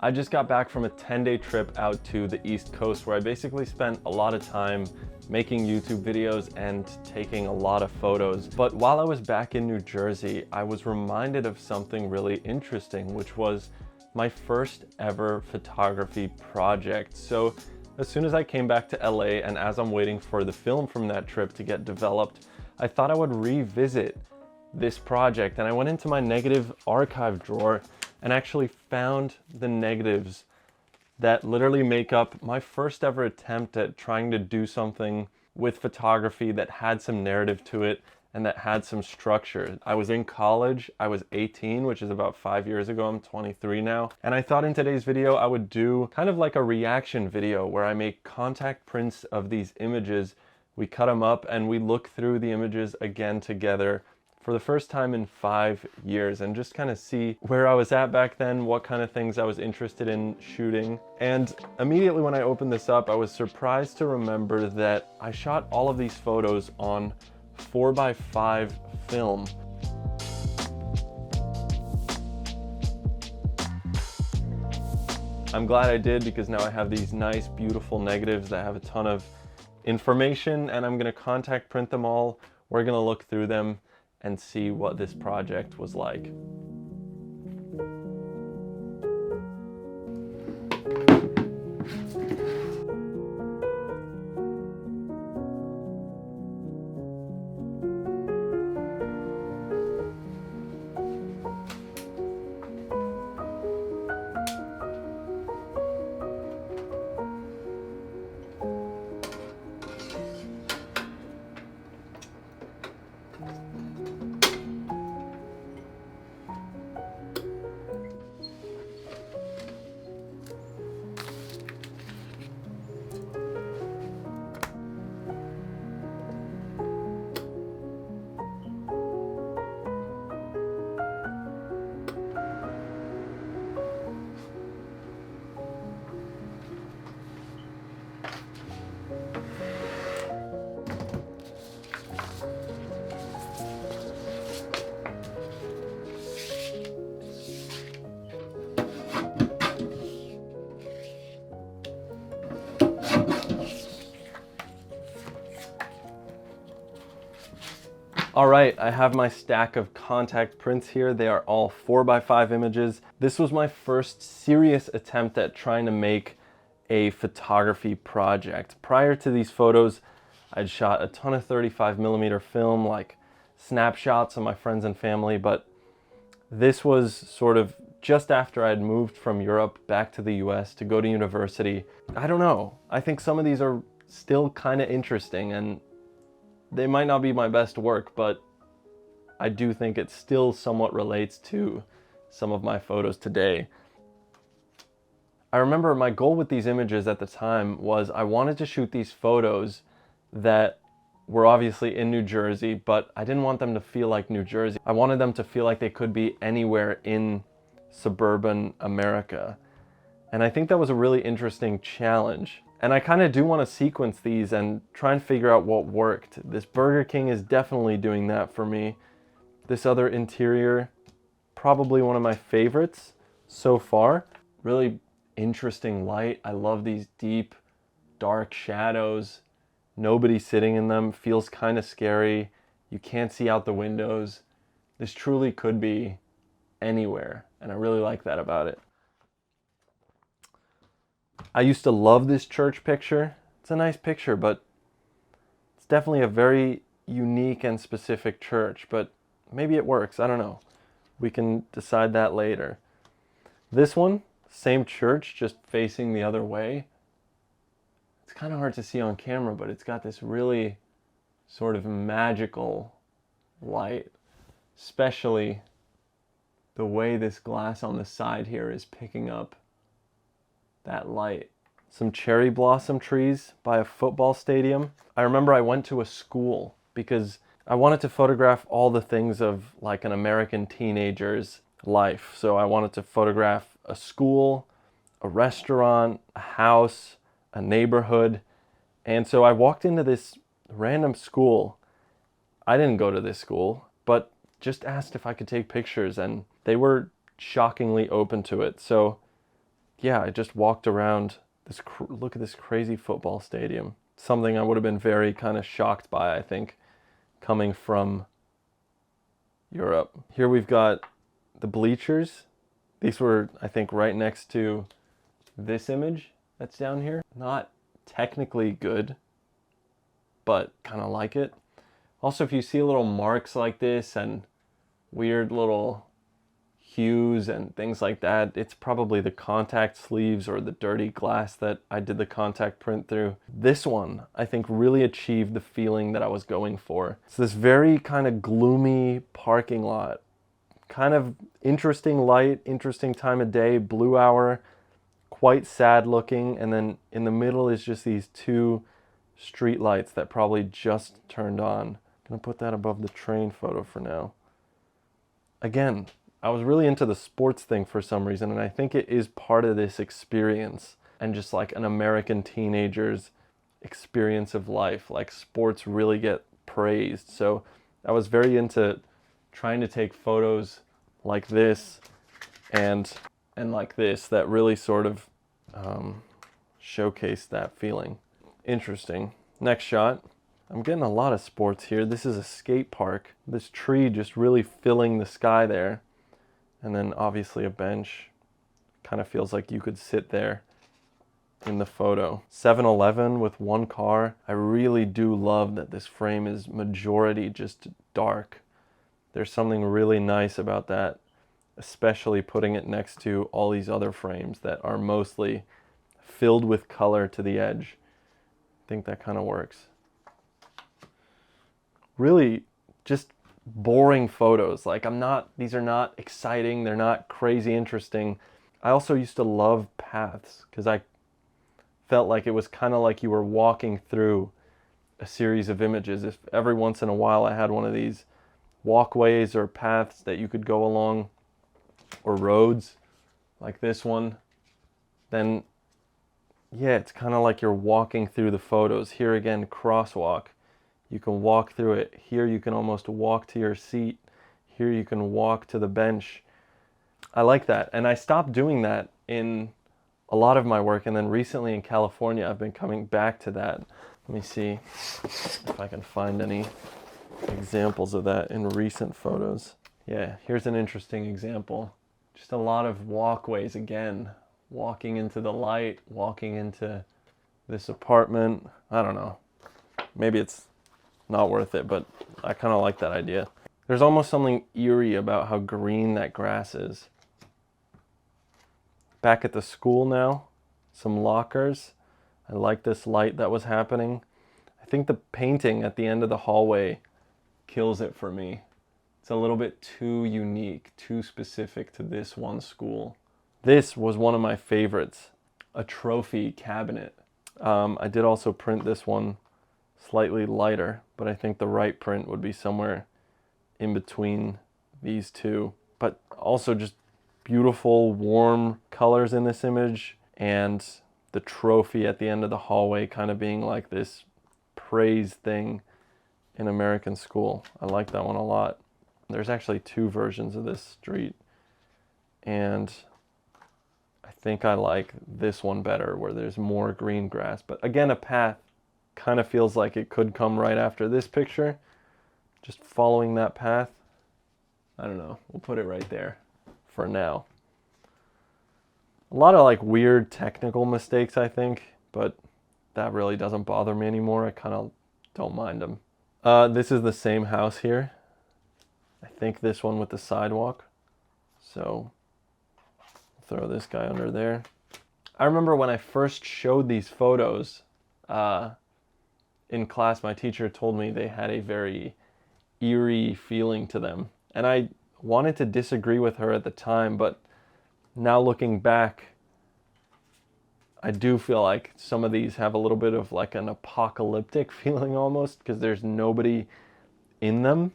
I just got back from a 10-day trip out to the East Coast where I basically spent a lot of time making YouTube videos and taking a lot of photos. But while I was back in New Jersey, I was reminded of something really interesting, which was my first ever photography project. So as soon as I came back to LA and as I'm waiting for the film from that trip to get developed, I thought I would revisit this project, and I went into my negative archive drawer and actually found the negatives that literally make up my first ever attempt at trying to do something with photography that had some narrative to it and that had some structure. I was in college, I was 18, which is about 5 years ago. I'm 23 now. And I thought in today's video I would do kind of like a reaction video where I make contact prints of these images, we cut them up, and we look through the images again together for the first time in 5 years and just kind of see where I was at back then, what kind of things I was interested in shooting. And immediately when I opened this up, I was surprised to remember that I shot all of these photos on 4x5 film. I'm glad I did, because now I have these nice, beautiful negatives that have a ton of information, and I'm gonna contact print them all. We're gonna look through them and see what this project was like. All right, I have my stack of contact prints here. They are all 4x5 images. This was my first serious attempt at trying to make a photography project. Prior to these photos, I'd shot a ton of 35mm film, like snapshots of my friends and family, but this was sort of just after I'd moved from Europe back to the US to go to university. I don't know, I think some of these are still kind of interesting, and they might not be my best work, but I do think it still somewhat relates to some of my photos today. I remember my goal with these images at the time was I wanted to shoot these photos that were obviously in New Jersey, but I didn't want them to feel like New Jersey. I wanted them to feel like they could be anywhere in suburban America. And I think that was a really interesting challenge. And I kind of do want to sequence these and try and figure out what worked. This Burger King is definitely doing that for me. This other interior, probably one of my favorites so far. Really interesting light. I love these deep, dark shadows. Nobody sitting in them. Feels kind of scary. You can't see out the windows. This truly could be anywhere, and I really like that about it. I used to love this church picture. It's a nice picture, but it's definitely a very unique and specific church, but maybe it works, I don't know. We can decide that later. This one, same church, just facing the other way. It's kind of hard to see on camera, but it's got this really sort of magical light, especially the way this glass on the side here is picking up that light. Some cherry blossom trees by a football stadium. I remember I went to a school because I wanted to photograph all the things of like an American teenager's life. So I wanted to photograph a school, a restaurant, a house, a neighborhood. And so I walked into this random school. I didn't go to this school, but just asked if I could take pictures, and they were shockingly open to it. So yeah, I just walked around this, look at this crazy football stadium. Something I would have been very kind of shocked by, I think, coming from Europe. Here we've got the bleachers. These were, I think, right next to this image that's down here. Not technically good, but kind of like it. Also, if you see little marks like this and weird little hues and things like that, it's probably the contact sleeves or the dirty glass that I did the contact print through. This one, I think, really achieved the feeling that I was going for. It's this very kind of gloomy parking lot. Kind of interesting light, interesting time of day, blue hour, quite sad looking, and then in the middle is just these two street lights that probably just turned on. I'm gonna put that above the train photo for now. Again, I was really into the sports thing for some reason, and I think it is part of this experience and just like an American teenager's experience of life. Like, sports really get praised. So I was very into trying to take photos like this and like this that really sort of showcase that feeling. Interesting. Next shot. I'm getting a lot of sports here. This is a skate park. This tree just really filling the sky there. And then obviously a bench. Kind of feels like you could sit there in the photo. 7-Eleven with one car. I really do love that this frame is majority just dark. There's something really nice about that, especially putting it next to all these other frames that are mostly filled with color to the edge. I think that kind of works. Really just boring photos. Like, these are not exciting, they're not crazy interesting. I also used to love paths because I felt like it was kind of like you were walking through a series of images. If every once in a while I had one of these walkways or paths that you could go along, or roads like this one, then yeah, it's kind of like you're walking through the photos. Here again, crosswalk. You can walk through it. Here you can almost walk to your seat. Here you can walk to the bench. I like that. And I stopped doing that in a lot of my work. And then recently in California, I've been coming back to that. Let me see if I can find any examples of that in recent photos. Yeah, here's an interesting example. Just a lot of walkways again. Walking into the light, walking into this apartment. I don't know. Maybe it's not worth it, but I kind of like that idea. There's almost something eerie about how green that grass is. Back at the school now, some lockers. I like this light that was happening. I think the painting at the end of the hallway kills it for me. It's a little bit too unique, too specific to this one school. This was one of my favorites, a trophy cabinet. I did also print this one slightly lighter, but I think the right print would be somewhere in between these two. But also just beautiful, warm colors in this image, and the trophy at the end of the hallway kind of being like this praise thing in American school. I like that one a lot. There's actually two versions of this street, and I think I like this one better where there's more green grass. But again, a path kind of feels like it could come right after this picture. Just following that path. I don't know. We'll put it right there for now. A lot of like weird technical mistakes, I think, but that really doesn't bother me anymore. I kind of don't mind them. This is the same house here. I think this one with the sidewalk. So throw this guy under there. I remember when I first showed these photos in class, my teacher told me they had a very eerie feeling to them. And I wanted to disagree with her at the time, but now looking back, I do feel like some of these have a little bit of like an apocalyptic feeling almost, because there's nobody in them.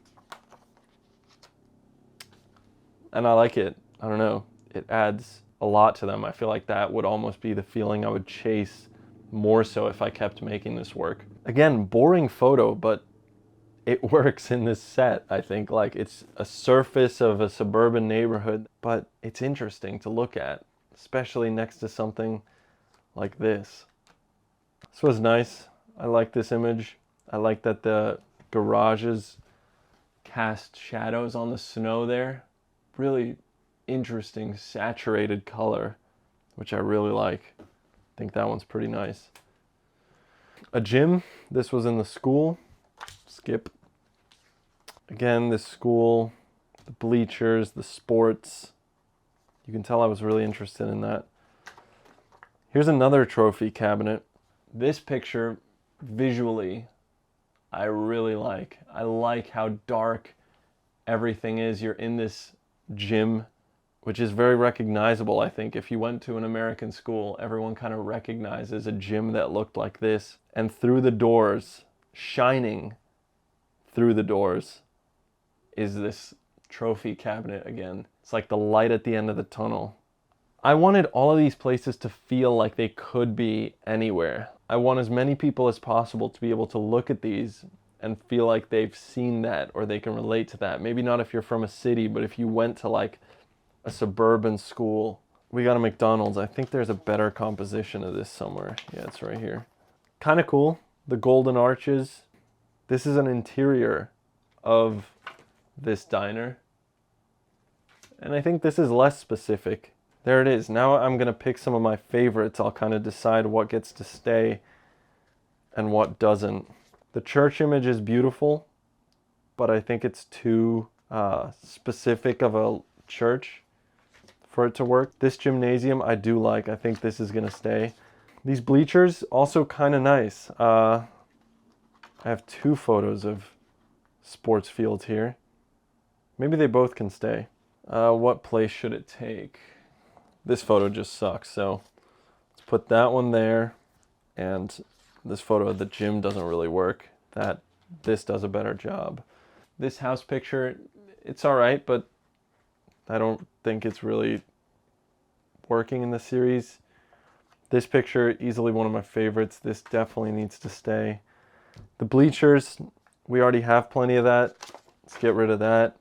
And I like it. I don't know. It adds a lot to them. I feel like that would almost be the feeling I would chase more so if I kept making this work. Again, boring photo, but it works in this set, I think. Like, it's a surface of a suburban neighborhood, but it's interesting to look at. especially next to something like this. This was nice. I like this image. I like that the garages cast shadows on the snow there. Really interesting saturated color, which I really like. I think that one's pretty nice. A gym. This was in the school. Skip. Again, this school, the bleachers, the sports. You can tell I was really interested in that. Here's another trophy cabinet. This picture, visually, I really like. I like how dark everything is. You're in this gym, which is very recognizable, I think. If you went to an American school, everyone kind of recognizes a gym that looked like this. And through the doors, shining through the doors, is this trophy cabinet again. It's like the light at the end of the tunnel. I wanted all of these places to feel like they could be anywhere. I want as many people as possible to be able to look at these and feel like they've seen that or they can relate to that. Maybe not if you're from a city, but if you went to like a suburban school. We got a McDonald's. I think there's a better composition of this somewhere. Yeah, it's right here. Kind of cool. The golden arches. This is an interior of this diner. And I think this is less specific. There it is. Now I'm going to pick some of my favorites. I'll kind of decide what gets to stay and what doesn't. The church image is beautiful, but I think it's too specific of a church for it to work. This gymnasium I do like. I think this is going to stay. These bleachers, also kind of nice. I have two photos of sports fields here. Maybe they both can stay. What place should it take? This photo just sucks, so let's put that one there. And this photo of the gym doesn't really work. This does a better job. This house picture, it's all right, but I don't think it's really working in the series. This picture, easily one of my favorites. This definitely needs to stay. The bleachers, we already have plenty of that. Let's get rid of that.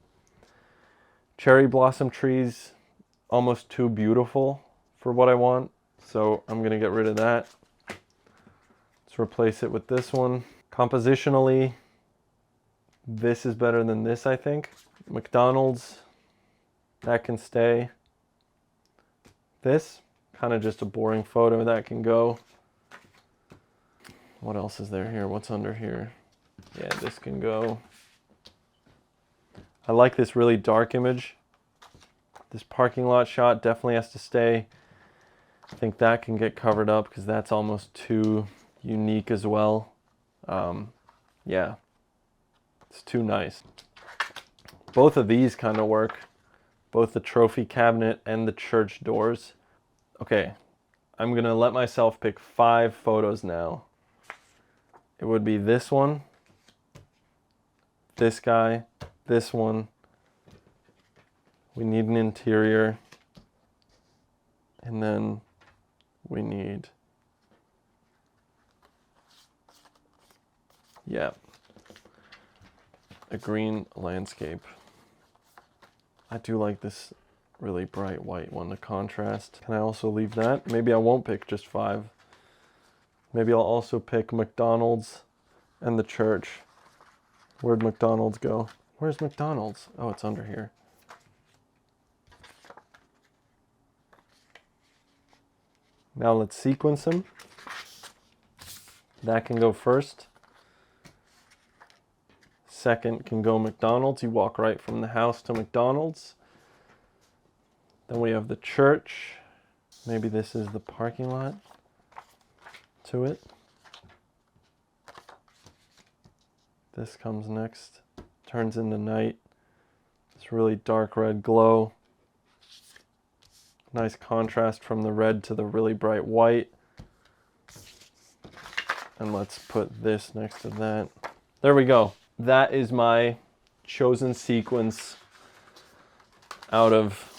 Cherry blossom trees, almost too beautiful for what I want, so I'm gonna get rid of that. Let's replace it with this one. Compositionally, this is better than this, I think. McDonald's, that can stay. This, kind of just a boring photo, that can go. What else is there here? What's under here? Yeah, this can go. I like this really dark image. This parking lot shot definitely has to stay. I think that can get covered up because that's almost too unique as well. Yeah, it's too nice. Both of these kind of work. Both the trophy cabinet and the church doors. Okay, I'm gonna let myself pick 5 photos now. It would be this one, this guy, this one. We need an interior. And then we need, yeah, a green landscape. I do like this really bright white one to contrast. Can I also leave that? Maybe I won't pick just 5. Maybe I'll also pick McDonald's and the church. Where'd McDonald's go? Where's McDonald's? Oh, it's under here. Now let's sequence them. That can go first. Second can go McDonald's. You walk right from the house to McDonald's. Then we have the church. Maybe this is the parking lot to it. This comes next. Turns into night. It's really dark red glow. Nice contrast from the red to the really bright white. And let's put this next to that. There we go. That is my chosen sequence out of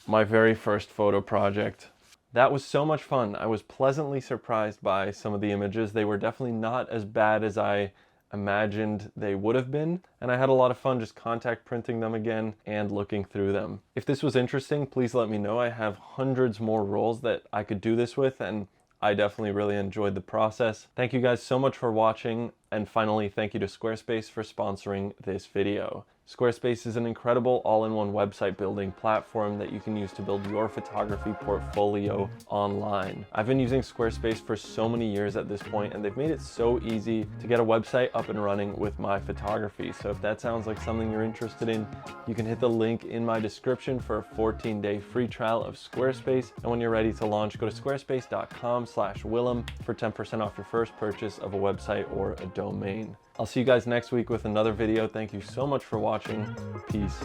my very first photo project. That was so much fun. I was pleasantly surprised by some of the images. They were definitely not as bad as I imagined they would have been, and I had a lot of fun just contact printing them again and looking through them. If this was interesting, please let me know. I have hundreds more rolls that I could do this with, and I definitely really enjoyed the process. Thank you guys so much for watching, and finally, thank you to Squarespace for sponsoring this video. Squarespace is an incredible all-in-one website building platform that you can use to build your photography portfolio online. I've been using Squarespace for so many years at this point, and they've made it so easy to get a website up and running with my photography. So if that sounds like something you're interested in, you can hit the link in my description for a 14-day free trial of Squarespace. And when you're ready to launch, go to squarespace.com/Willem for 10% off your first purchase of a website or a domain. I'll see you guys next week with another video. Thank you so much for watching. Peace.